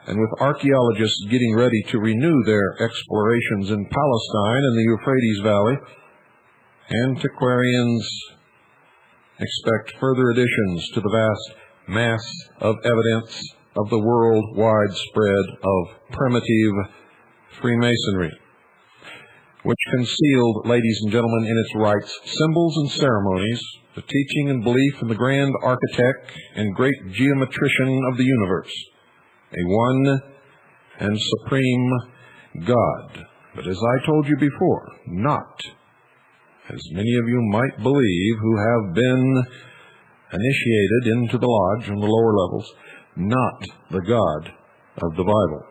and with archaeologists getting ready to renew their explorations in Palestine and the Euphrates Valley, antiquarians expect further additions to the vast mass of evidence of the worldwide spread of primitive Freemasonry, which concealed, ladies and gentlemen, in its rites, symbols and ceremonies, the teaching and belief in the grand architect and great geometrician of the universe, a one and supreme God. But as I told you before, not, as many of you might believe who have been initiated into the lodge on the lower levels, not the God of the Bible.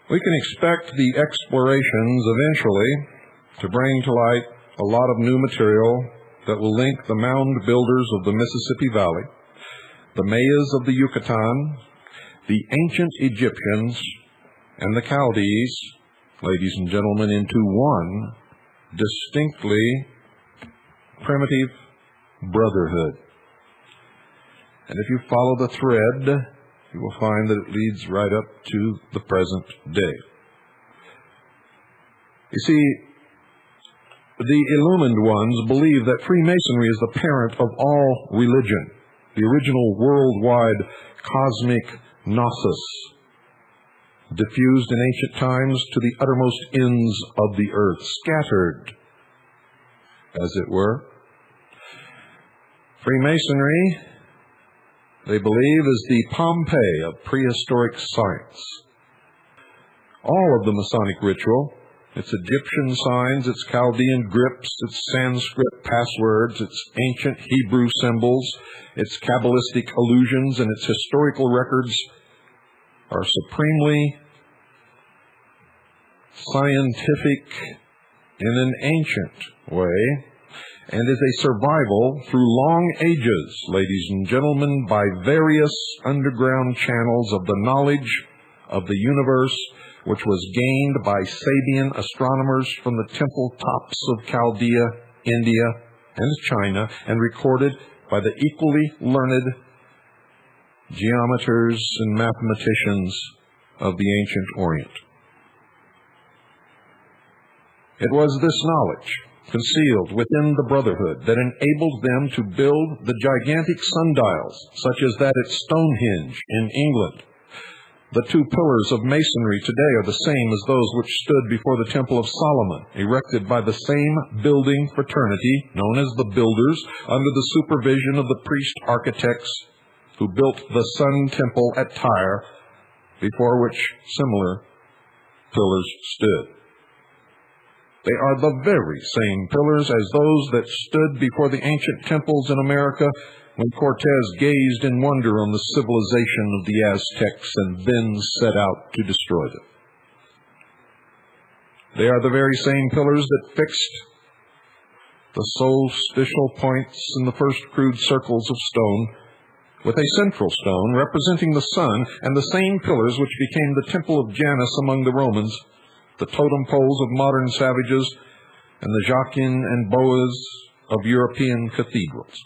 We can expect the explorations eventually to bring to light a lot of new material that will link the mound builders of the Mississippi Valley, the Mayas of the Yucatan, the ancient Egyptians, and the Chaldees, ladies and gentlemen, into one distinctly primitive brotherhood. And if you follow the thread, you will find that it leads right up to the present day. You see, the illumined ones believe that Freemasonry is the parent of all religion, the original worldwide cosmic gnosis, diffused in ancient times to the uttermost ends of the earth, scattered, as it were. Freemasonry, they believe, is the Pompeii of prehistoric science. All of the Masonic ritual, its Egyptian signs, its Chaldean grips, its Sanskrit passwords, its ancient Hebrew symbols, its Kabbalistic allusions, and its historical records are supremely scientific in an ancient way, and is a survival through long ages, ladies and gentlemen, by various underground channels of the knowledge of the universe, which was gained by Sabian astronomers from the temple tops of Chaldea, India, and China, and recorded by the equally learned geometers and mathematicians of the ancient Orient. It was this knowledge, concealed within the brotherhood, that enabled them to build the gigantic sundials, such as that at Stonehenge in England. The two pillars of masonry today are the same as those which stood before the Temple of Solomon, erected by the same building fraternity, known as the Builders, under the supervision of the priest architects who built the Sun Temple at Tyre, before which similar pillars stood. They are the very same pillars as those that stood before the ancient temples in America when Cortez gazed in wonder on the civilization of the Aztecs and then set out to destroy them. They are the very same pillars that fixed the solstitial points in the first crude circles of stone, with a central stone representing the sun, and the same pillars which became the temple of Janus among the Romans, the totem poles of modern savages, and the Jachin and Boas of European cathedrals.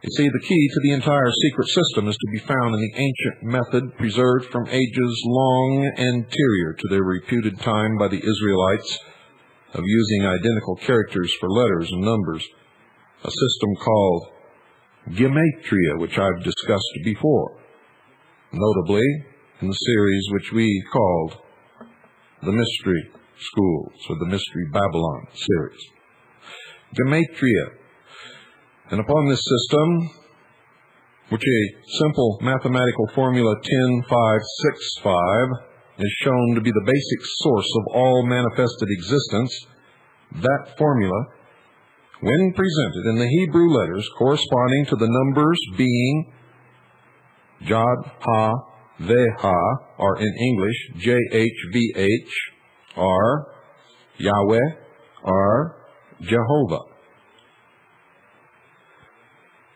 You see, the key to the entire secret system is to be found in the ancient method preserved from ages long anterior to their reputed time by the Israelites of using identical characters for letters and numbers, a system called gematria, which I've discussed before, notably in the series which we called the Mystery Schools, or the Mystery Babylon series. Gematria. And upon this system, which a simple mathematical formula 10-5-6-5 is shown to be the basic source of all manifested existence, that formula, when presented in the Hebrew letters corresponding to the numbers being Jod, Ha, Veh, or in English, JHVH, are Yahweh, or Jehovah.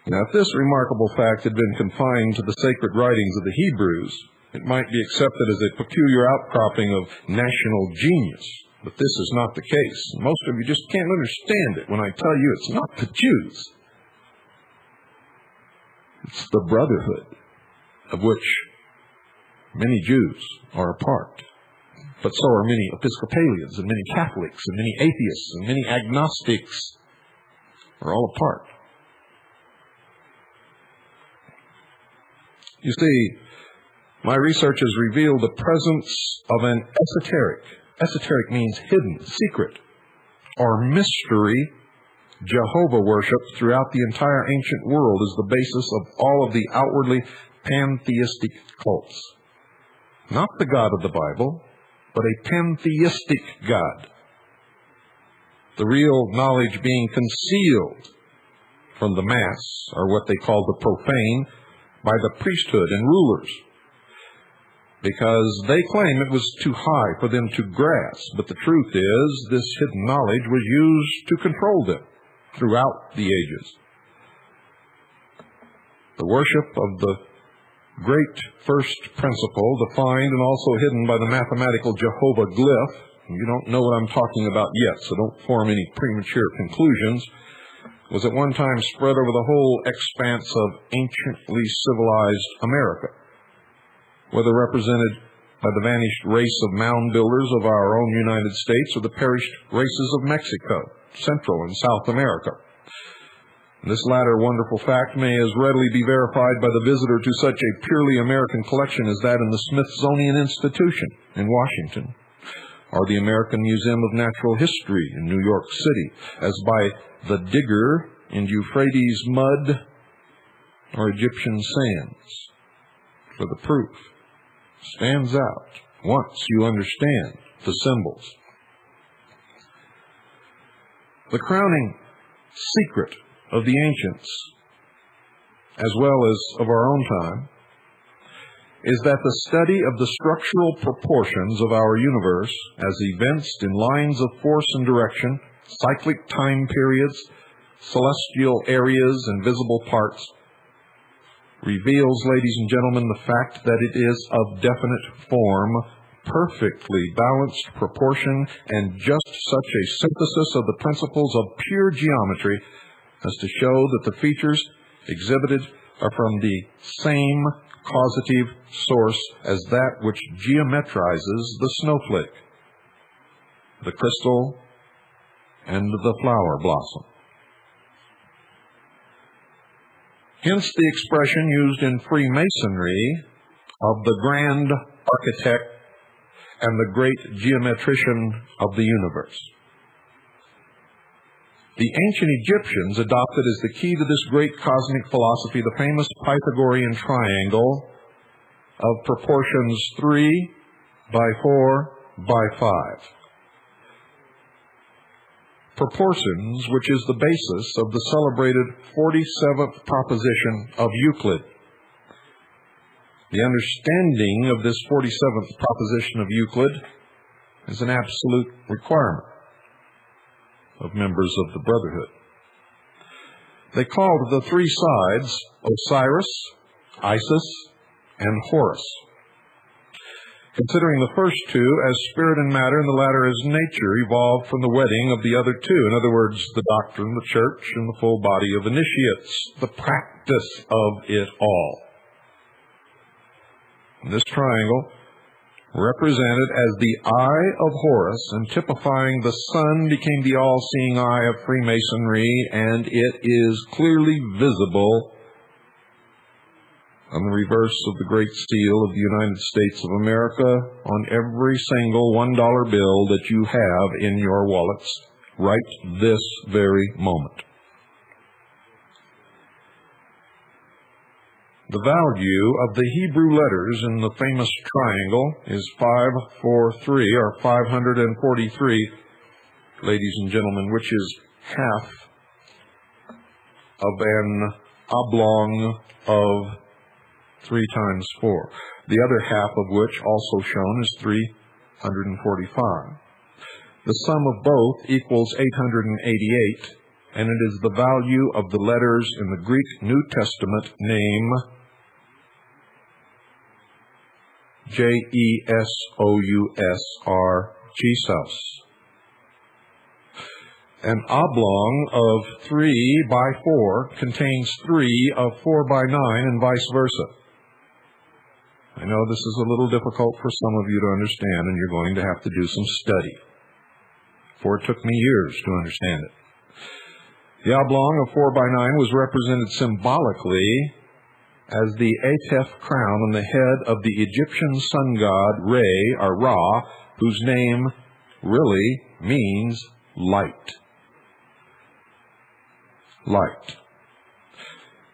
Now, if this remarkable fact had been confined to the sacred writings of the Hebrews, it might be accepted as a peculiar outcropping of national genius. But this is not the case. Most of you just can't understand it when I tell you it's not the Jews. It's the brotherhood of which many Jews are a part. But so are many Episcopalians and many Catholics and many atheists and many agnostics are all a part. You see, my research has revealed the presence of an esoteric means hidden, secret, or mystery Jehovah worship throughout the entire ancient world is the basis of all of the outwardly pantheistic cults. Not the God of the Bible, but a pantheistic God. The real knowledge being concealed from the mass, or what they call the profane, by the priesthood and rulers, because they claim it was too high for them to grasp. But the truth is, this hidden knowledge was used to control them throughout the ages. The worship of the great first principle, defined and also hidden by the mathematical Jehovah glyph, you don't know what I'm talking about yet, so don't form any premature conclusions, was at one time spread over the whole expanse of anciently civilized America, whether represented by the vanished race of mound builders of our own United States or the perished races of Mexico, Central and South America. This latter wonderful fact may as readily be verified by the visitor to such a purely American collection as that in the Smithsonian Institution in Washington, or the American Museum of Natural History in New York City, as by the digger in Euphrates mud or Egyptian sands. For the proof stands out once you understand the symbols. The crowning secret of the ancients, as well as of our own time, is that the study of the structural proportions of our universe as evinced in lines of force and direction, cyclic time periods, celestial areas, and visible parts reveals, ladies and gentlemen, the fact that it is of definite form, perfectly balanced proportion, and just such a synthesis of the principles of pure geometry as to show that the features exhibited are from the same causative source as that which geometrizes the snowflake, the crystal, and the flower blossom. Hence the expression used in Freemasonry of the grand architect and the great geometrician of the universe. The ancient Egyptians adopted as the key to this great cosmic philosophy the famous Pythagorean triangle of proportions 3 by 4 by 5. Proportions which is the basis of the celebrated 47th proposition of Euclid. The understanding of this 47th proposition of Euclid is an absolute requirement of members of the Brotherhood. They called the three sides Osiris, Isis, and Horus, considering the first two as spirit and matter and the latter as nature evolved from the wedding of the other two. In other words, the doctrine, the church, and the full body of initiates, the practice of it all. And this triangle, represented as the eye of Horus and typifying the sun, became the all-seeing eye of Freemasonry, and it is clearly visible on the reverse of the great seal of the United States of America on every single $1 bill that you have in your wallets right this very moment. The value of the Hebrew letters in the famous triangle is 543, or 543, ladies and gentlemen, which is half of an oblong of 3 times 4, the other half of which, also shown, is 345. The sum of both equals 888, and it is the value of the letters in the Greek New Testament name J-E-S-O-U-S-R, Jesus. An oblong of 3 by 4 contains 3 of 4 by 9 and vice versa. I know this is a little difficult for some of you to understand, and you're going to have to do some study, for it took me years to understand it. The oblong of 4 by 9 was represented symbolically as the Atef crown on the head of the Egyptian sun god Re, or Ra, whose name really means light. Light.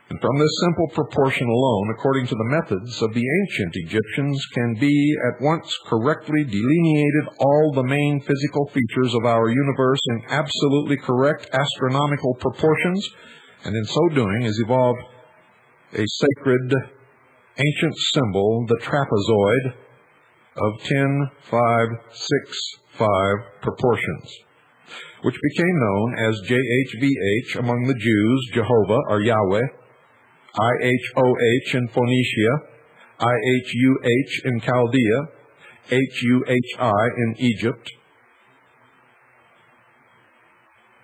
And from this simple proportion alone, according to the methods of the ancient Egyptians, can be at once correctly delineated all the main physical features of our universe in absolutely correct astronomical proportions, and in so doing is evolved a sacred ancient symbol, the trapezoid, of 10, 5, 6, 5 proportions, which became known as JHVH among the Jews, Jehovah or Yahweh, IHOH in Phoenicia, IHUH in Chaldea, HUHI in Egypt,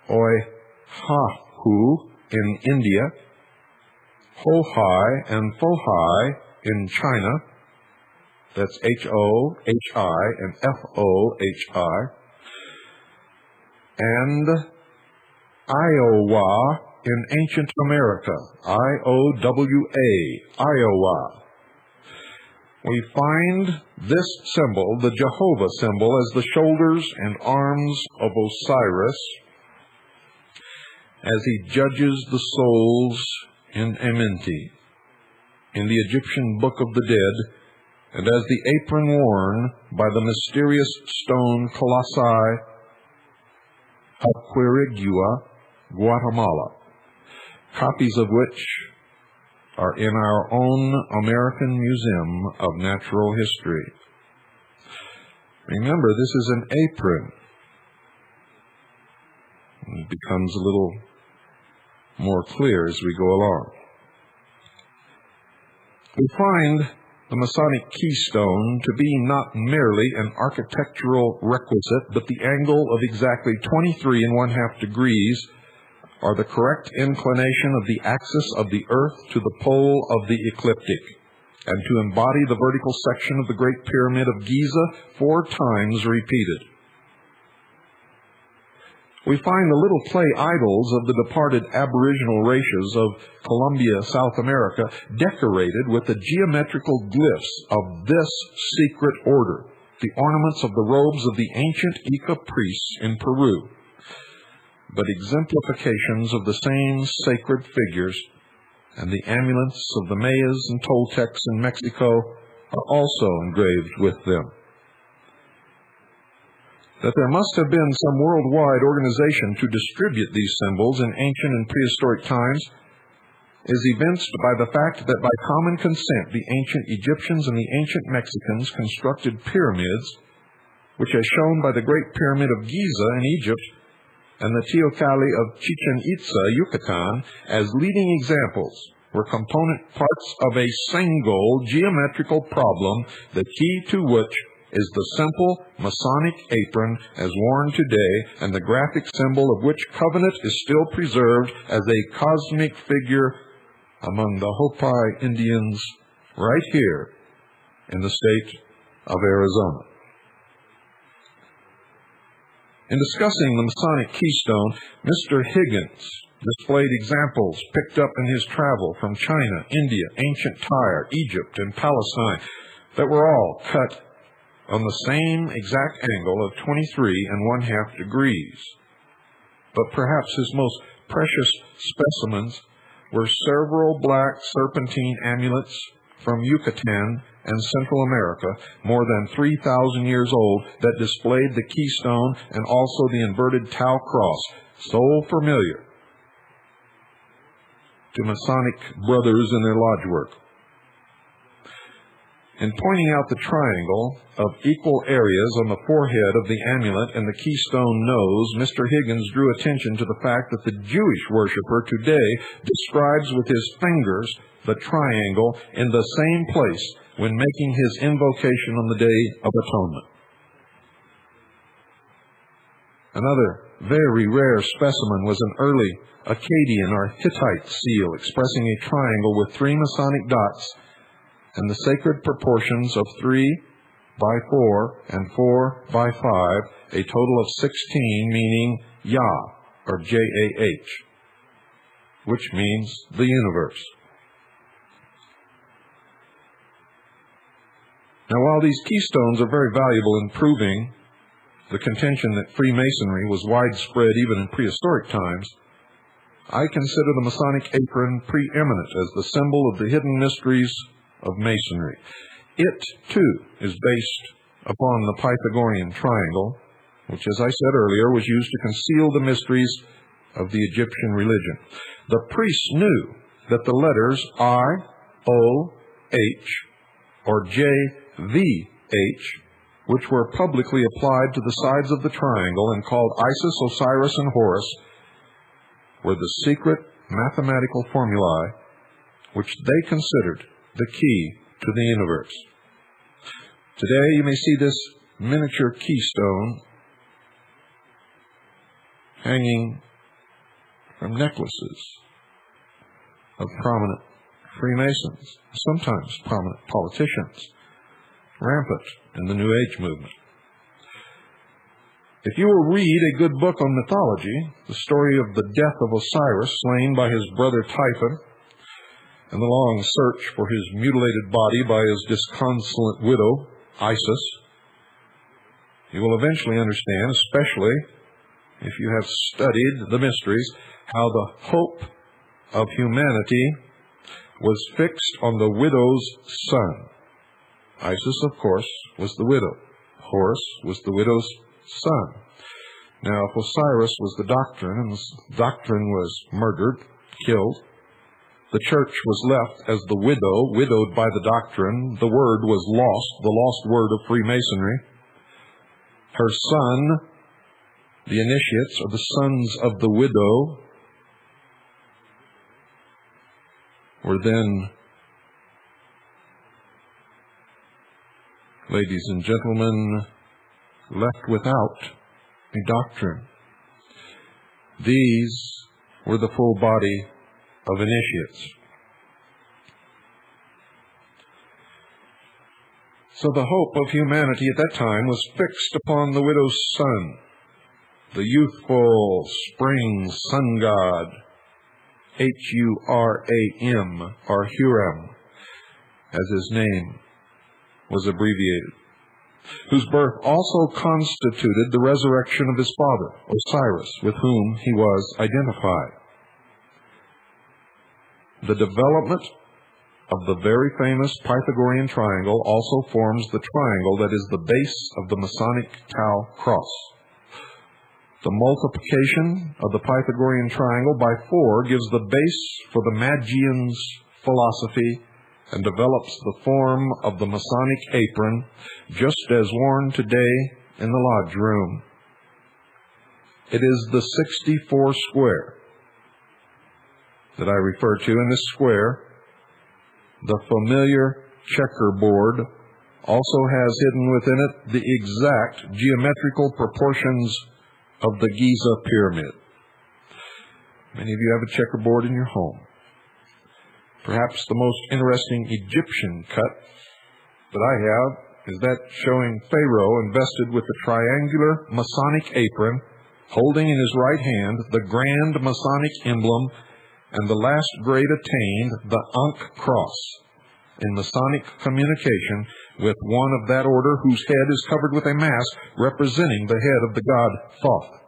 Oihahu in India, Hohai and Fohai in China, that's H-O-H-I and F-O-H-I, and Iowa in ancient America, I-O-W-A, Iowa. We find this symbol, the Jehovah symbol, as the shoulders and arms of Osiris as he judges the souls in Amenti, in the Egyptian Book of the Dead, and as the apron worn by the mysterious stone colossi of Quirigua, Guatemala, copies of which are in our own American Museum of Natural History. Remember, this is an apron. It becomes a little more clear as we go along. We find the Masonic keystone to be not merely an architectural requisite, but the angle of exactly 23 1/2 degrees, or the correct inclination of the axis of the earth to the pole of the ecliptic, and to embody the vertical section of the Great Pyramid of Giza 4 times repeated. We find the little clay idols of the departed aboriginal races of Colombia, South America, decorated with the geometrical glyphs of this secret order, the ornaments of the robes of the ancient Inca priests in Peru, but exemplifications of the same sacred figures, and the amulets of the Mayas and Toltecs in Mexico are also engraved with them. That there must have been some worldwide organization to distribute these symbols in ancient and prehistoric times is evinced by the fact that by common consent the ancient Egyptians and the ancient Mexicans constructed pyramids, which as shown by the Great Pyramid of Giza in Egypt and the Teocalli of Chichen Itza, Yucatan, as leading examples, were component parts of a single geometrical problem, the key to which is the simple Masonic apron as worn today, and the graphic symbol of which covenant is still preserved as a cosmic figure among the Hopi Indians right here in the state of Arizona. In discussing the Masonic keystone, Mr. Higgins displayed examples picked up in his travel from China, India, ancient Tyre, Egypt, and Palestine that were all cut on the same exact angle of 23 1/2 degrees. But perhaps his most precious specimens were several black serpentine amulets from Yucatan and Central America, more than 3,000 years old, that displayed the keystone and also the inverted Tau cross, so familiar to Masonic brothers in their lodge work. In pointing out the triangle of equal areas on the forehead of the amulet and the keystone nose, Mr. Higgins drew attention to the fact that the Jewish worshiper today describes with his fingers the triangle in the same place when making his invocation on the Day of Atonement. Another very rare specimen was an early Akkadian or Hittite seal expressing a triangle with 3 Masonic dots and the sacred proportions of 3 by 4 and 4 by 5, a total of 16, meaning Yah, or J-A-H, which means the universe. Now, while these keystones are very valuable in proving the contention that Freemasonry was widespread even in prehistoric times, I consider the Masonic apron preeminent as the symbol of the hidden mysteries of Masonry. It, too, is based upon the Pythagorean triangle, which, as I said earlier, was used to conceal the mysteries of the Egyptian religion. The priests knew that the letters I, O, H, or J, V, H, which were publicly applied to the sides of the triangle and called Isis, Osiris, and Horus, were the secret mathematical formulae which they considered the key to the universe. Today you may see this miniature keystone hanging from necklaces of prominent Freemasons, sometimes prominent politicians, rampant in the New Age movement. If you will read a good book on mythology, the story of the death of Osiris, slain by his brother Typhon, and the long search for his mutilated body by his disconsolate widow, Isis, you will eventually understand, especially if you have studied the mysteries, how the hope of humanity was fixed on the widow's son. Isis, of course, was the widow. Horus was the widow's son. Now, if Osiris was the doctrine, and the doctrine was murdered, killed, the church was left as the widow, widowed by the doctrine. The word was lost, the lost word of Freemasonry. Her son, the initiates, or the sons of the widow, were then, ladies and gentlemen, left without a doctrine. These were the full body of initiates. So the hope of humanity at that time was fixed upon the widow's son, the youthful spring sun god, H-U-R-A-M, or Huram, as his name was abbreviated, whose birth also constituted the resurrection of his father, Osiris, with whom he was identified. The development of the very famous Pythagorean triangle also forms the triangle that is the base of the Masonic Tau cross. The multiplication of the Pythagorean triangle by 4 gives the base for the Magian's philosophy and develops the form of the Masonic apron, just as worn today in the lodge room. It is the 64 square that I refer to. In this square, the familiar checkerboard also has hidden within it the exact geometrical proportions of the Giza pyramid. Many of you have a checkerboard in your home. Perhaps the most interesting Egyptian cut that I have is that showing Pharaoh invested with the triangular Masonic apron, holding in his right hand the grand Masonic emblem and the last grade attained, the Ankh cross, in Masonic communication with one of that order whose head is covered with a mask representing the head of the god Thoth.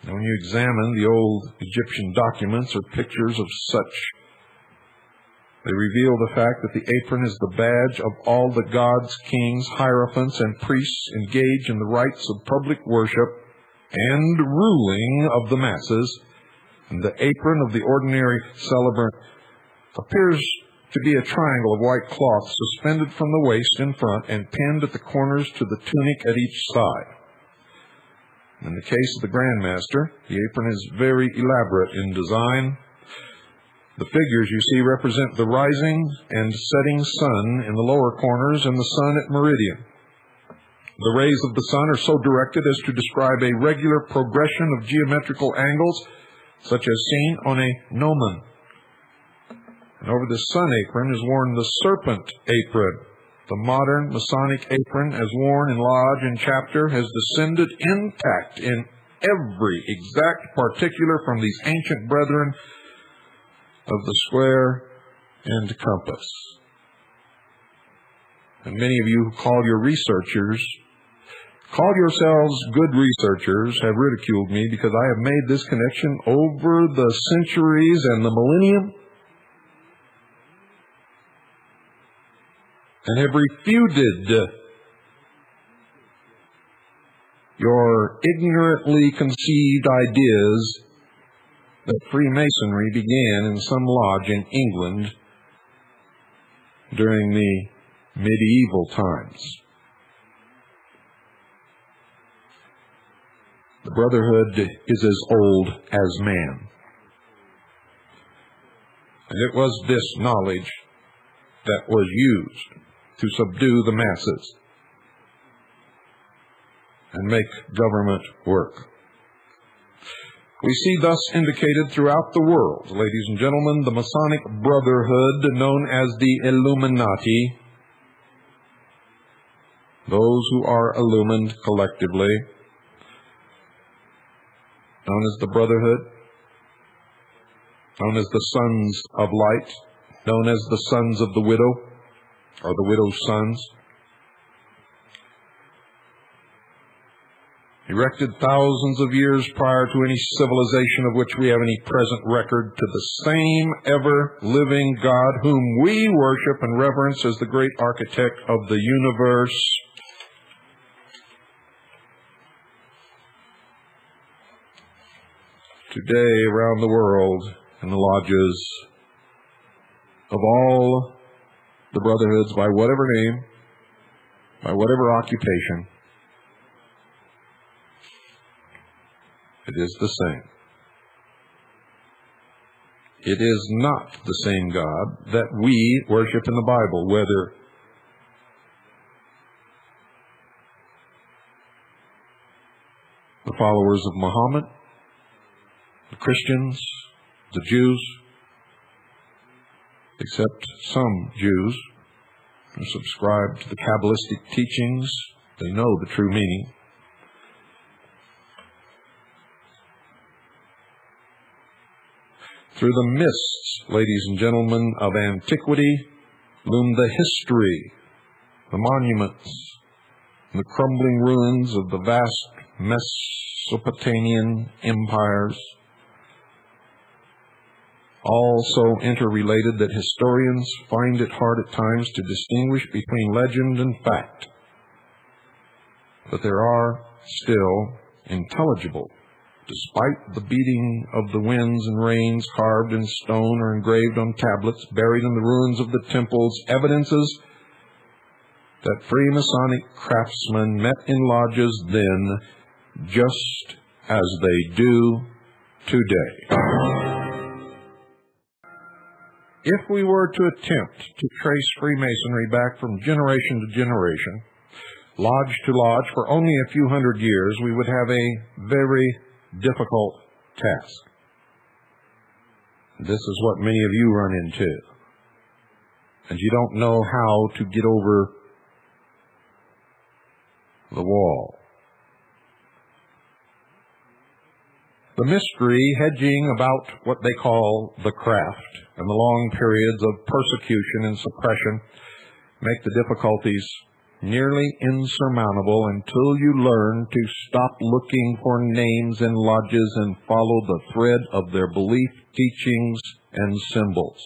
Now, when you examine the old Egyptian documents or pictures of such, they reveal the fact that the apron is the badge of all the gods, kings, hierophants, and priests engaged in the rites of public worship and ruling of the masses, and the apron of the ordinary celebrant appears to be a triangle of white cloth suspended from the waist in front and pinned at the corners to the tunic at each side. In the case of the Grand Master, the apron is very elaborate in design. The figures you see represent the rising and setting sun in the lower corners and the sun at meridian. The rays of the sun are so directed as to describe a regular progression of geometrical angles, such as seen on a gnomon. And over the sun apron is worn the serpent apron. The modern Masonic apron, as worn in lodge and chapter, has descended intact in every exact particular from these ancient brethren of the square and compass. And many of you who call yourselves good researchers, have ridiculed me because I have made this connection over the centuries and the millennium, and have refuted your ignorantly conceived ideas that Freemasonry began in some lodge in England during the medieval times. The Brotherhood is as old as man. And it was this knowledge that was used to subdue the masses and make government work. We see thus indicated throughout the world, ladies and gentlemen, the Masonic Brotherhood known as the Illuminati, those who are illumined collectively, known as the Brotherhood, known as the Sons of Light, known as the Sons of the Widow, or the Widow's Sons, erected thousands of years prior to any civilization of which we have any present record, to the same ever-living God whom we worship and reverence as the great architect of the universe. Today, around the world, in the lodges of all the brotherhoods, by whatever name, by whatever occupation, it is the same. It is not the same God that we worship in the Bible, whether the followers of Muhammad, the Christians, the Jews, except some Jews who subscribe to the Kabbalistic teachings. They know the true meaning. Through the mists, ladies and gentlemen, of antiquity loom the history, the monuments, and the crumbling ruins of the vast Mesopotamian empires, all so interrelated that historians find it hard at times to distinguish between legend and fact. But there are still intelligible, despite the beating of the winds and rains, carved in stone or engraved on tablets, buried in the ruins of the temples, evidences that Freemasonic craftsmen met in lodges then just as they do today. If we were to attempt to trace Freemasonry back from generation to generation, lodge to lodge, for only a few hundred years, we would have a very difficult task. This is what many of you run into. And you don't know how to get over the wall. The mystery hedging about what they call the craft and the long periods of persecution and suppression make the difficulties nearly insurmountable until you learn to stop looking for names in lodges and follow the thread of their belief, teachings, and symbols.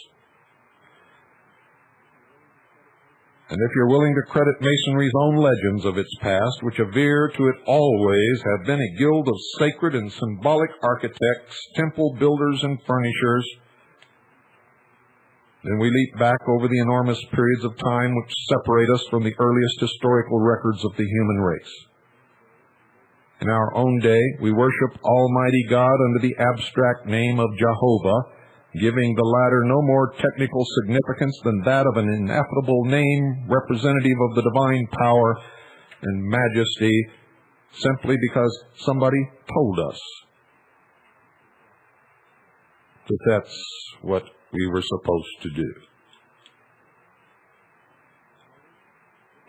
And if you're willing to credit Masonry's own legends of its past, which aver to it always have been a guild of sacred and symbolic architects, temple builders, and furnishers, then we leap back over the enormous periods of time which separate us from the earliest historical records of the human race. In our own day, we worship Almighty God under the abstract name of Jehovah, giving the latter no more technical significance than that of an ineffable name representative of the divine power and majesty, simply because somebody told us that that's what we were supposed to do.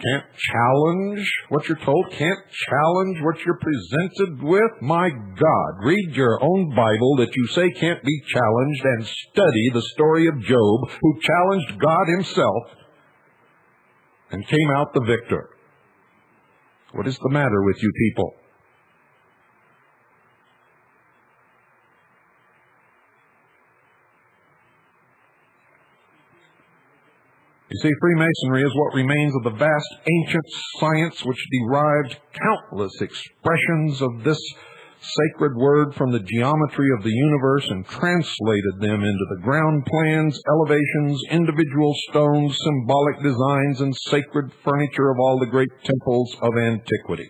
Can't challenge what you're told, can't challenge what you're presented with. My God, read your own Bible that you say can't be challenged and study the story of Job, who challenged God himself and came out the victor. What is the matter with you people? You see, Freemasonry is what remains of the vast ancient science which derived countless expressions of this sacred word from the geometry of the universe and translated them into the ground plans, elevations, individual stones, symbolic designs, and sacred furniture of all the great temples of antiquity.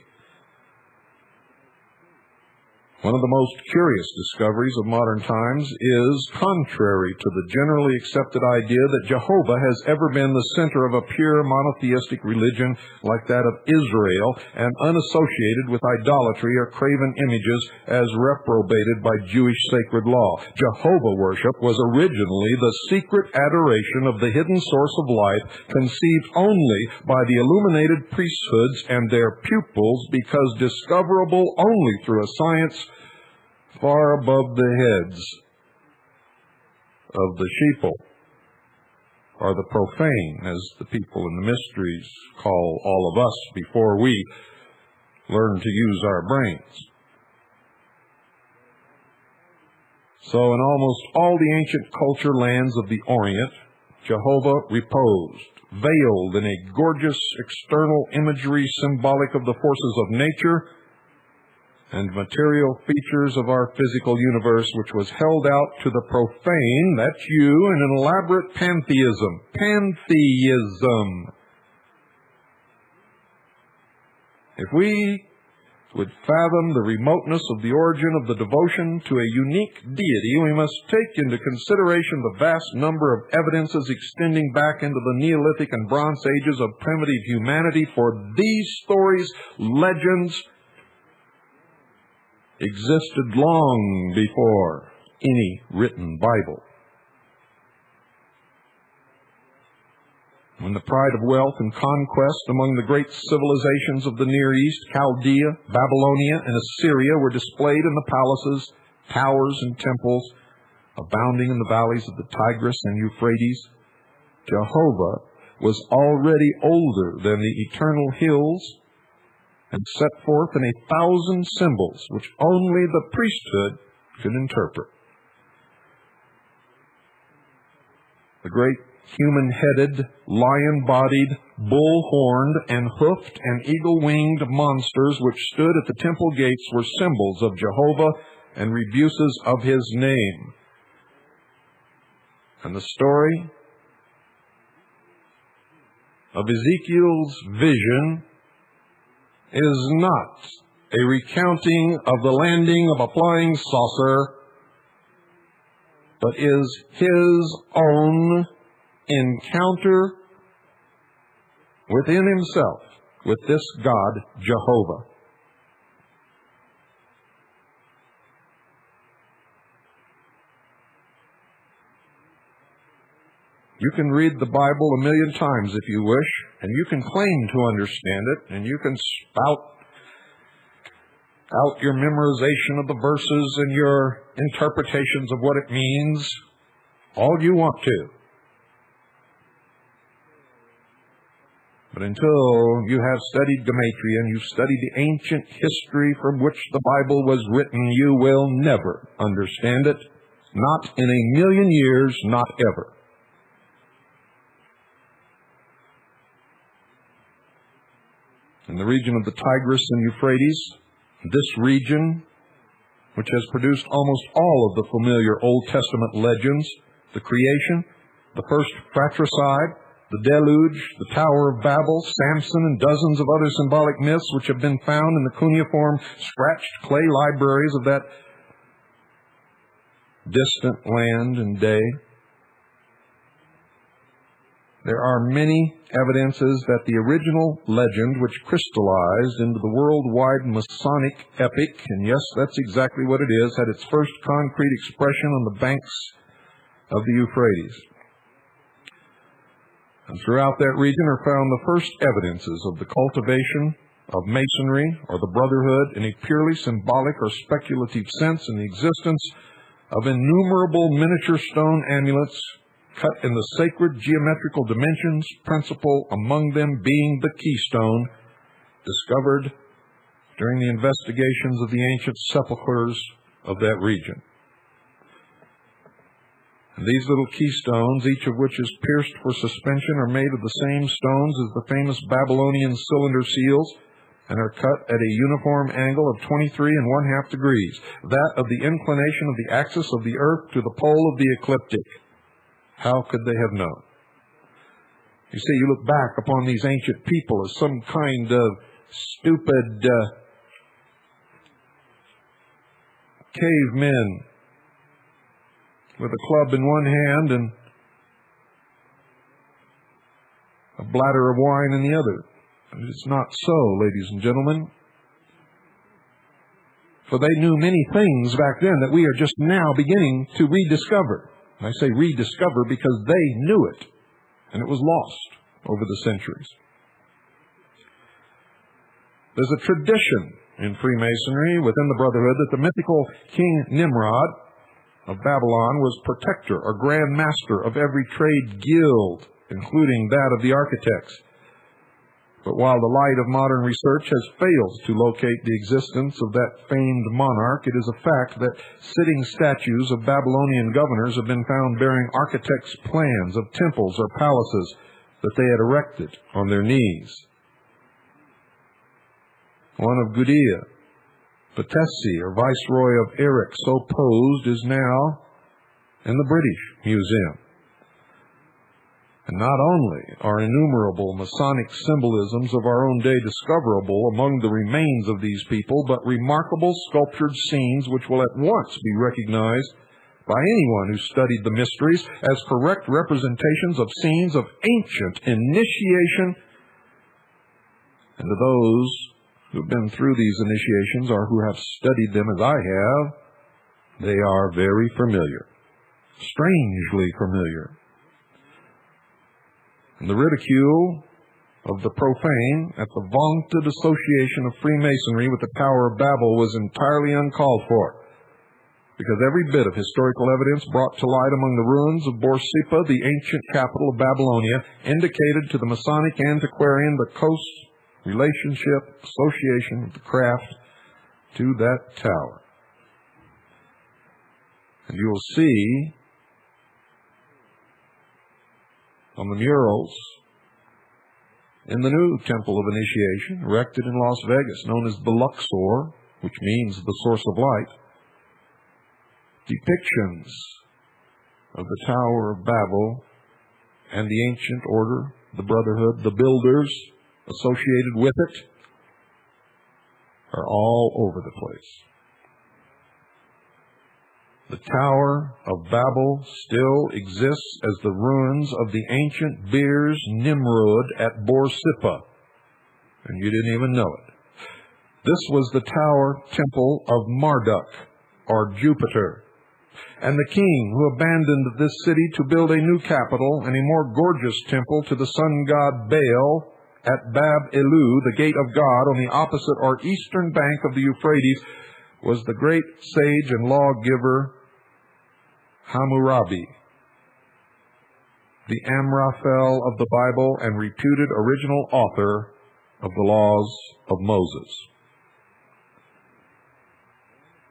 One of the most curious discoveries of modern times is contrary to the generally accepted idea that Jehovah has ever been the center of a pure monotheistic religion like that of Israel and unassociated with idolatry or graven images as reprobated by Jewish sacred law. Jehovah worship was originally the secret adoration of the hidden source of life, conceived only by the illuminated priesthoods and their pupils because discoverable only through a science far above the heads of the sheeple, or the profane, as the people in the mysteries call all of us before we learn to use our brains. So in almost all the ancient culture lands of the Orient, Jehovah reposed, veiled in a gorgeous external imagery symbolic of the forces of nature and material features of our physical universe, which was held out to the profane, that's you, in an elaborate pantheism. Pantheism. If we would fathom the remoteness of the origin of the devotion to a unique deity, we must take into consideration the vast number of evidences extending back into the Neolithic and Bronze Ages of primitive humanity, for these stories, legends, existed long before any written Bible. When the pride of wealth and conquest among the great civilizations of the Near East, Chaldea, Babylonia, and Assyria were displayed in the palaces, towers, and temples abounding in the valleys of the Tigris and Euphrates, Jehovah was already older than the eternal hills and set forth in 1,000 symbols which only the priesthood could interpret. The great human-headed, lion-bodied, bull-horned, and hoofed and eagle-winged monsters which stood at the temple gates were symbols of Jehovah and rebuses of his name. And the story of Ezekiel's vision is not a recounting of the landing of a flying saucer, but is his own encounter within himself with this God, Jehovah. You can read the Bible a million times if you wish, and you can claim to understand it, and you can spout out your memorization of the verses and your interpretations of what it means all you want to. But until you have studied gematria and you've studied the ancient history from which the Bible was written, you will never understand it. Not in a million years, not ever. In the region of the Tigris and Euphrates, this region, which has produced almost all of the familiar Old Testament legends, the creation, the first fratricide, the deluge, the Tower of Babel, Samson, and dozens of other symbolic myths which have been found in the cuneiform scratched clay libraries of that distant land and day. There are many evidences that the original legend, which crystallized into the worldwide Masonic epic, and yes, that's exactly what it is, had its first concrete expression on the banks of the Euphrates. And throughout that region are found the first evidences of the cultivation of Masonry or the Brotherhood in a purely symbolic or speculative sense in the existence of innumerable miniature stone amulets cut in the sacred geometrical dimensions, principal among them being the keystone, discovered during the investigations of the ancient sepulchres of that region. And these little keystones, each of which is pierced for suspension, are made of the same stones as the famous Babylonian cylinder seals, and are cut at a uniform angle of 23 1/2 degrees, that of the inclination of the axis of the earth to the pole of the ecliptic. How could they have known? You see, you look back upon these ancient people as some kind of stupid cavemen with a club in one hand and a bladder of wine in the other. It's not so, ladies and gentlemen. For they knew many things back then that we are just now beginning to rediscover. And I say rediscover because they knew it, and it was lost over the centuries. There's a tradition in Freemasonry within the Brotherhood that the mythical King Nimrod of Babylon was protector or grand master of every trade guild, including that of the architects. But while the light of modern research has failed to locate the existence of that famed monarch, it is a fact that sitting statues of Babylonian governors have been found bearing architects' plans of temples or palaces that they had erected on their knees. One of Gudea, Patesi, or Viceroy of Erech, so posed, is now in the British Museum. And not only are innumerable Masonic symbolisms of our own day discoverable among the remains of these people, but remarkable sculptured scenes which will at once be recognized by anyone who studied the mysteries as correct representations of scenes of ancient initiation. And to those who have been through these initiations or who have studied them as I have, they are very familiar, strangely familiar. And the ridicule of the profane at the vaunted association of Freemasonry with the Tower of Babel was entirely uncalled for, because every bit of historical evidence brought to light among the ruins of Borsippa, the ancient capital of Babylonia, indicated to the Masonic antiquarian the close relationship, association of the craft to that tower. And you will see on the murals in the new Temple of Initiation, erected in Las Vegas, known as the Luxor, which means the source of light, depictions of the Tower of Babel and the ancient order, the Brotherhood, the builders associated with it, are all over the place. The Tower of Babel still exists as the ruins of the ancient Beers Nimrod at Borsippa, and you didn't even know it. This was the tower temple of Marduk, or Jupiter, and the king who abandoned this city to build a new capital and a more gorgeous temple to the sun god Baal at Bab-Elu, the gate of God, on the opposite or eastern bank of the Euphrates, was the great sage and lawgiver Hammurabi, the Amraphel of the Bible and reputed original author of the laws of Moses.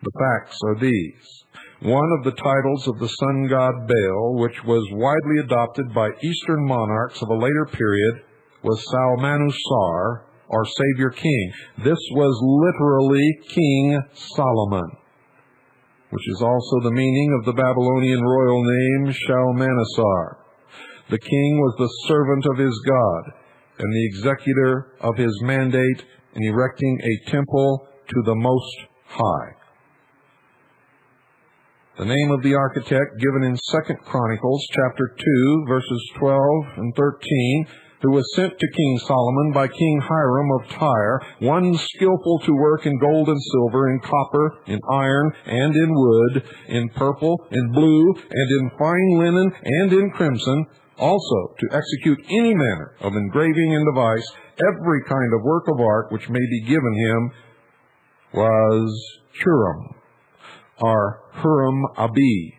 The facts are these. One of the titles of the sun god Baal, which was widely adopted by Eastern monarchs of a later period, was Salmanusar, or Savior King. This was literally King Solomon, which is also the meaning of the Babylonian royal name Shalmaneser. The king was the servant of his God and the executor of his mandate in erecting a temple to the Most High. The name of the architect given in 2 Chronicles chapter 2, verses 12 and 13, who was sent to King Solomon by King Hiram of Tyre, one skillful to work in gold and silver, in copper, in iron, and in wood, in purple, in blue, and in fine linen, and in crimson, also to execute any manner of engraving and device, every kind of work of art which may be given him, was Huram, or Huram-Abi,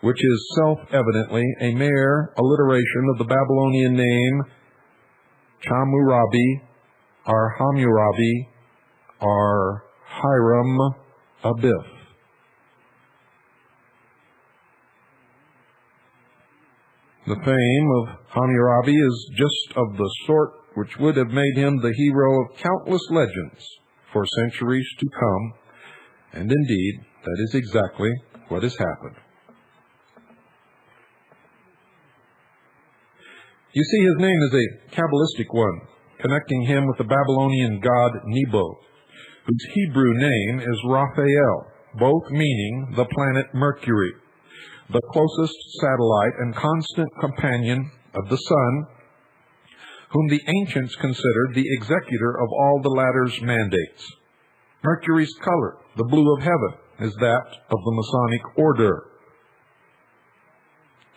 which is self-evidently a mere alliteration of the Babylonian name Chamurabi, or Hammurabi, or Hiram-Abith. The fame of Hammurabi is just of the sort which would have made him the hero of countless legends for centuries to come, and indeed, that is exactly what has happened. You see, his name is a Kabbalistic one, connecting him with the Babylonian god Nebo, whose Hebrew name is Raphael, both meaning the planet Mercury, the closest satellite and constant companion of the sun, whom the ancients considered the executor of all the latter's mandates. Mercury's color, the blue of heaven, is that of the Masonic order.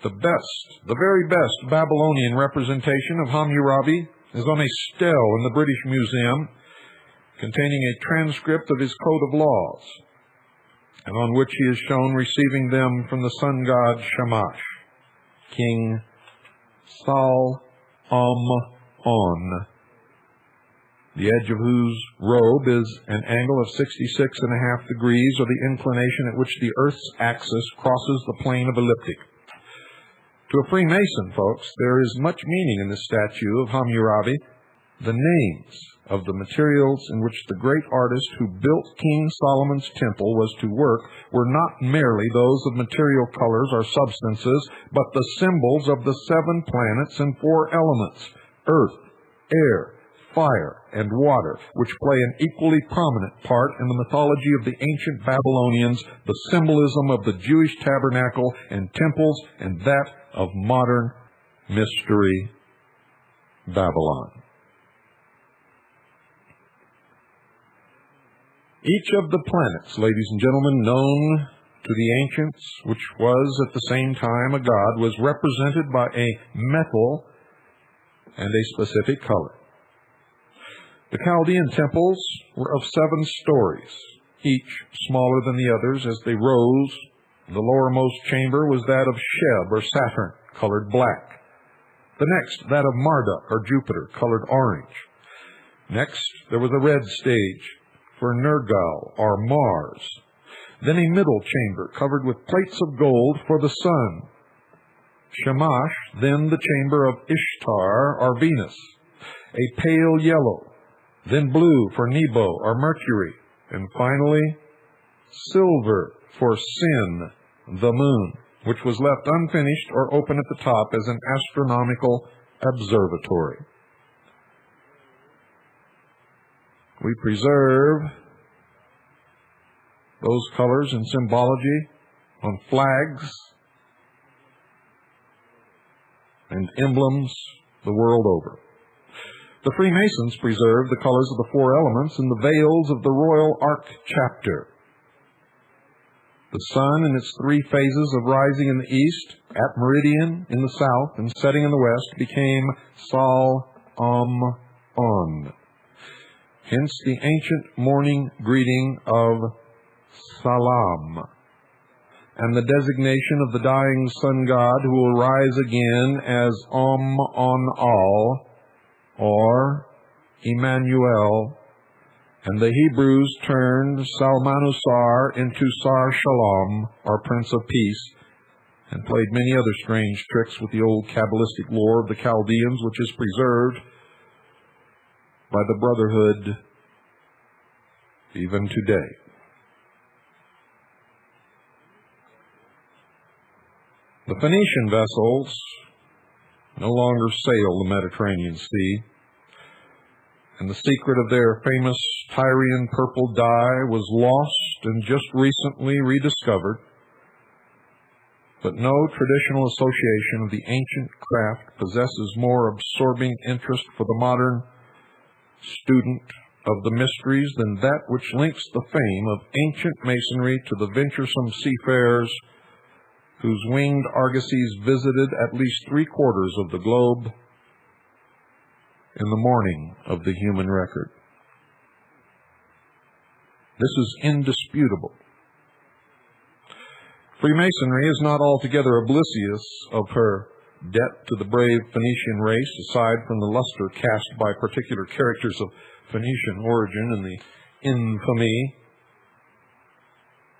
The very best Babylonian representation of Hammurabi is on a stele in the British Museum, containing a transcript of his code of laws, and on which he is shown receiving them from the sun god Shamash, King Sal-Am-On, the edge of whose robe is an angle of 66.5 degrees, or the inclination at which the Earth's axis crosses the plane of ecliptic. To a Freemason, folks, there is much meaning in this statue of Hammurabi. The names of the materials in which the great artist who built King Solomon's temple was to work were not merely those of material colors or substances, but the symbols of the 7 planets and 4 elements, earth, air, fire, and water, which play an equally prominent part in the mythology of the ancient Babylonians, the symbolism of the Jewish tabernacle and temples, and that of modern Mystery Babylon. Each of the planets, ladies and gentlemen, known to the ancients, which was at the same time a god, was represented by a metal and a specific color. The Chaldean temples were of 7 stories, each smaller than the others as they rose. The lowermost chamber was that of Sheb, or Saturn, colored black. The next, that of Marduk, or Jupiter, colored orange. Next, there was a red stage for Nergal, or Mars. Then a middle chamber covered with plates of gold for the sun. Shamash, then the chamber of Ishtar, or Venus, a pale yellow. Then blue for Nebo, or Mercury, and finally silver for Sin, the moon, which was left unfinished or open at the top as an astronomical observatory. We preserve those colors and symbology on flags and emblems the world over. The Freemasons preserve the colors of the 4 elements in the veils of the Royal Ark chapter. The sun in its 3 phases of rising in the east, at meridian in the south, and setting in the west became Sal-Am-On. Hence the ancient morning greeting of Salam, and the designation of the dying sun god who will rise again as Om-On-Al, or Emmanuel, and the Hebrews turned Salmanusar into Sar Shalom, or Prince of Peace, and played many other strange tricks with the old Kabbalistic lore of the Chaldeans, which is preserved by the Brotherhood even today. The Phoenician vessels no longer sail the Mediterranean Sea, and the secret of their famous Tyrian purple dye was lost and just recently rediscovered. but no traditional association of the ancient craft possesses more absorbing interest for the modern student of the mysteries than that which links the fame of ancient masonry to the venturesome seafarers whose winged argosies visited at least 3/4 of the globe in the morning of the human record. This is indisputable. Freemasonry is not altogether oblivious of her debt to the brave Phoenician race, aside from the luster cast by particular characters of Phoenician origin and the infamy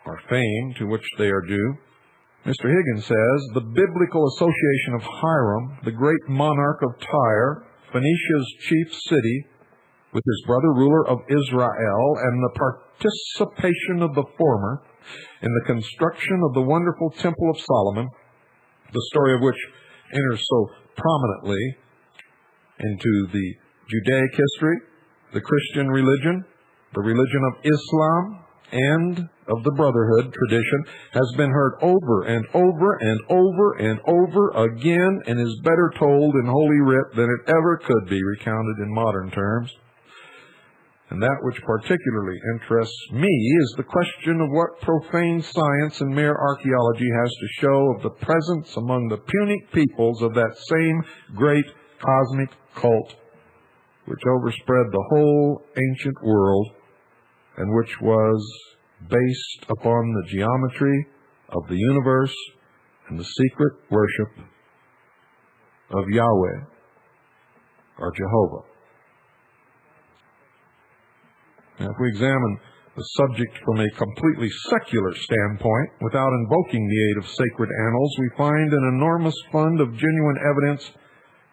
or fame to which they are due. Mr. Higgins says, the biblical association of Hiram, the great monarch of Tyre, Phoenicia's chief city, with his brother ruler of Israel, and the participation of the former in the construction of the wonderful Temple of Solomon, the story of which enters so prominently into the Judaic history, the Christian religion, the religion of Islam, and of the Brotherhood tradition, has been heard over and over and over and over again, and is better told in Holy Writ than it ever could be recounted in modern terms. And that which particularly interests me is the question of what profane science and mere archaeology has to show of the presence among the Punic peoples of that same great cosmic cult which overspread the whole ancient world and which was based upon the geometry of the universe and the secret worship of Yahweh or Jehovah. Now, if we examine the subject from a completely secular standpoint, without invoking the aid of sacred annals, we find an enormous fund of genuine evidence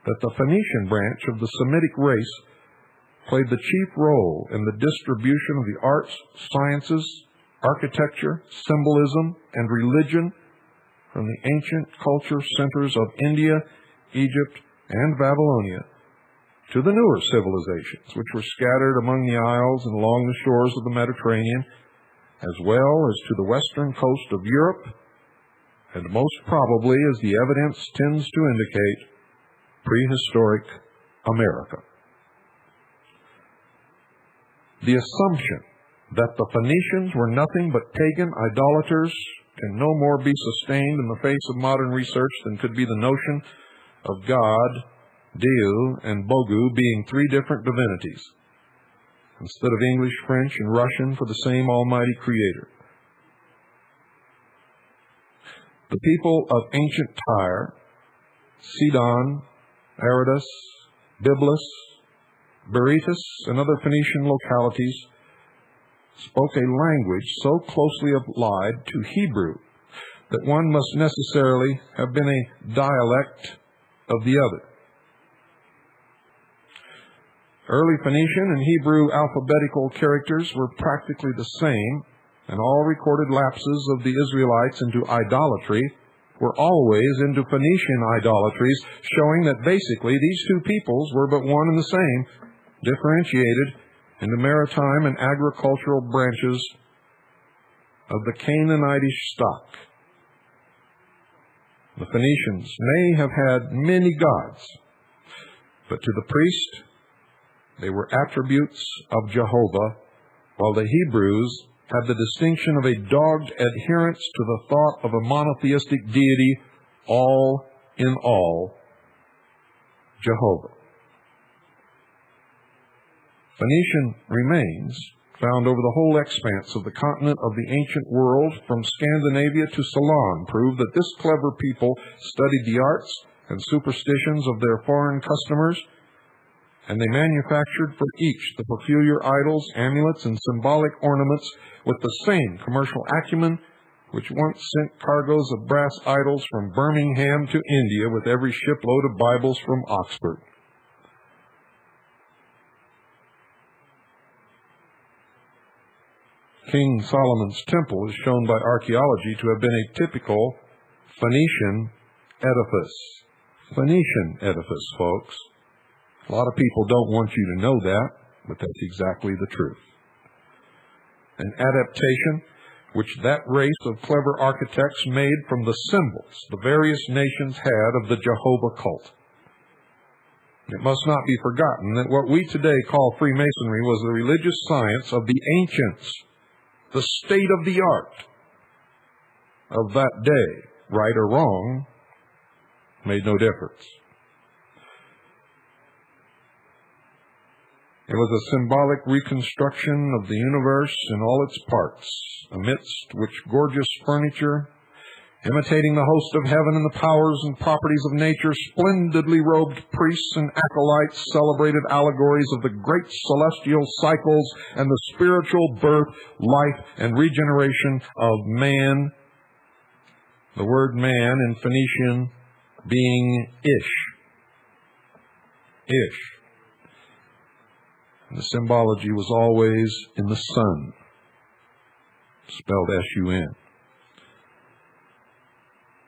that the Phoenician branch of the Semitic race played the chief role in the distribution of the arts, sciences, architecture, symbolism, and religion from the ancient culture centers of India, Egypt, and Babylonia to the newer civilizations, which were scattered among the isles and along the shores of the Mediterranean, as well as to the western coast of Europe, and most probably, as the evidence tends to indicate, prehistoric America. The assumption that the Phoenicians were nothing but pagan idolaters can no more be sustained in the face of modern research than could be the notion of God, Deu, and Bogu being three different divinities, instead of English, French, and Russian for the same almighty creator. The people of ancient Tyre, Sidon, Aradus, Byblus, Berytus, and other Phoenician localities spoke a language so closely allied to Hebrew that one must necessarily have been a dialect of the other. Early Phoenician and Hebrew alphabetical characters were practically the same, and all recorded lapses of the Israelites into idolatry were always into Phoenician idolatries, showing that basically these two peoples were but one and the same, differentiated into maritime and agricultural branches of the Canaanitish stock. The Phoenicians may have had many gods, but to the priest they were attributes of Jehovah, while the Hebrews had the distinction of a dogged adherence to the thought of a monotheistic deity, all in all, Jehovah. Phoenician remains found over the whole expanse of the continent of the ancient world, from Scandinavia to Ceylon, prove that this clever people studied the arts and superstitions of their foreign customers, and they manufactured for each the peculiar idols, amulets, and symbolic ornaments with the same commercial acumen which once sent cargoes of brass idols from Birmingham to India with every shipload of Bibles from Oxford. King Solomon's temple is shown by archaeology to have been a typical Phoenician edifice. Phoenician edifice, folks. A lot of people don't want you to know that, but that's exactly the truth. An adaptation which that race of clever architects made from the symbols the various nations had of the Jehovah cult. It must not be forgotten that what we today call Freemasonry was the religious science of the ancients, the state of the art of that day. Right or wrong made no difference. It was a symbolic reconstruction of the universe in all its parts, amidst which gorgeous furniture, imitating the host of heaven and the powers and properties of nature, splendidly robed priests and acolytes celebrated allegories of the great celestial cycles and the spiritual birth, life, and regeneration of man. The word man in Phoenician being Ish. Ish. And the symbology was always in the sun, spelled S-U-N.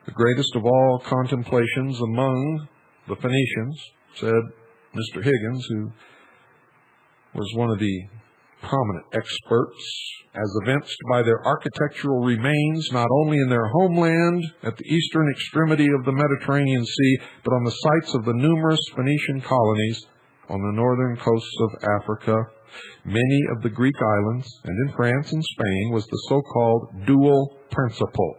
The greatest of all contemplations among the Phoenicians, said Mr. Higgins, who was one of the prominent experts, as evinced by their architectural remains not only in their homeland at the eastern extremity of the Mediterranean Sea, but on the sites of the numerous Phoenician colonies on the northern coasts of Africa, many of the Greek islands, and in France and Spain, was the so-called dual principle.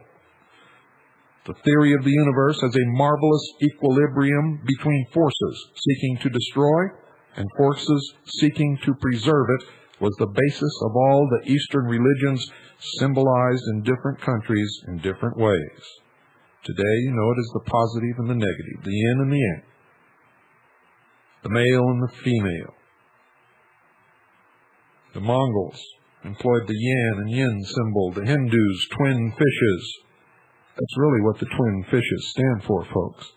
The theory of the universe as a marvelous equilibrium between forces seeking to destroy and forces seeking to preserve it was the basis of all the Eastern religions, symbolized in different countries in different ways. Today, you know it as the positive and the negative, the yin and the yang, the male and the female. The Mongols employed the yan and yin symbol, the Hindus, twin fishes. That's really what the twin fishes stand for, folks.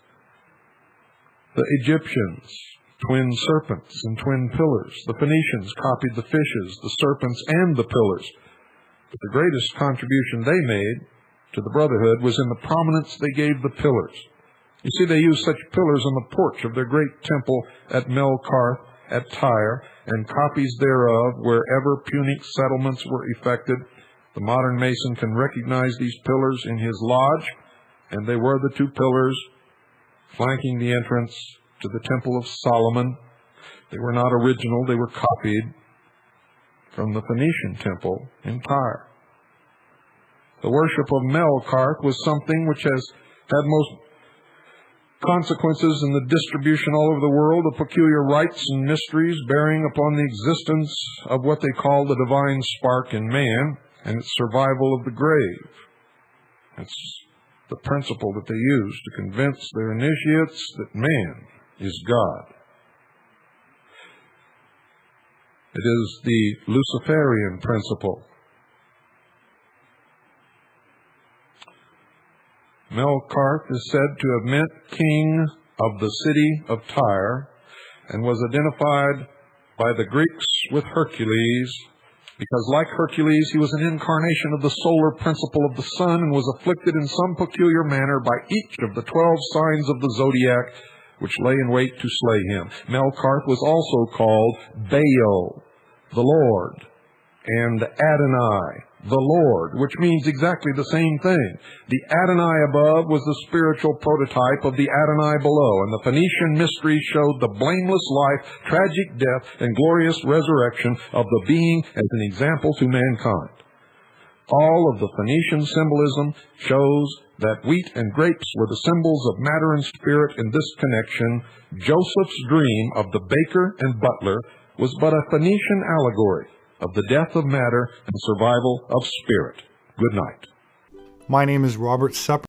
The Egyptians, twin serpents and twin pillars. The Phoenicians copied the fishes, the serpents, and the pillars. But the greatest contribution they made to the brotherhood was in the prominence they gave the pillars. You see, they used such pillars on the porch of their great temple at Melkarth, at Tyre, and copies thereof wherever Punic settlements were effected. The modern Mason can recognize these pillars in his lodge, and they were the two pillars flanking the entrance to the Temple of Solomon. They were not original, they were copied from the Phoenician temple in Tyre. The worship of Melkarth was something which has had most consequences in the distribution all over the world of peculiar rites and mysteries bearing upon the existence of what they call the divine spark in man and its survival of the grave. It's the principle that they use to convince their initiates that man is God. It is the Luciferian principle. Melkarth is said to have meant king of the city of Tyre and was identified by the Greeks with Hercules because, like Hercules, he was an incarnation of the solar principle of the sun and was afflicted in some peculiar manner by each of the 12 signs of the zodiac which lay in wait to slay him. Melkarth was also called Baal, the Lord, and Adonai, the Lord, which means exactly the same thing. The Adonai above was the spiritual prototype of the Adonai below, and the Phoenician mystery showed the blameless life, tragic death, and glorious resurrection of the being as an example to mankind. All of the Phoenician symbolism shows that wheat and grapes were the symbols of matter and spirit in this connection. Joseph's dream of the baker and butler was but a Phoenician allegory of the death of matter and survival of spirit. Good night. My name is Robert Sepper.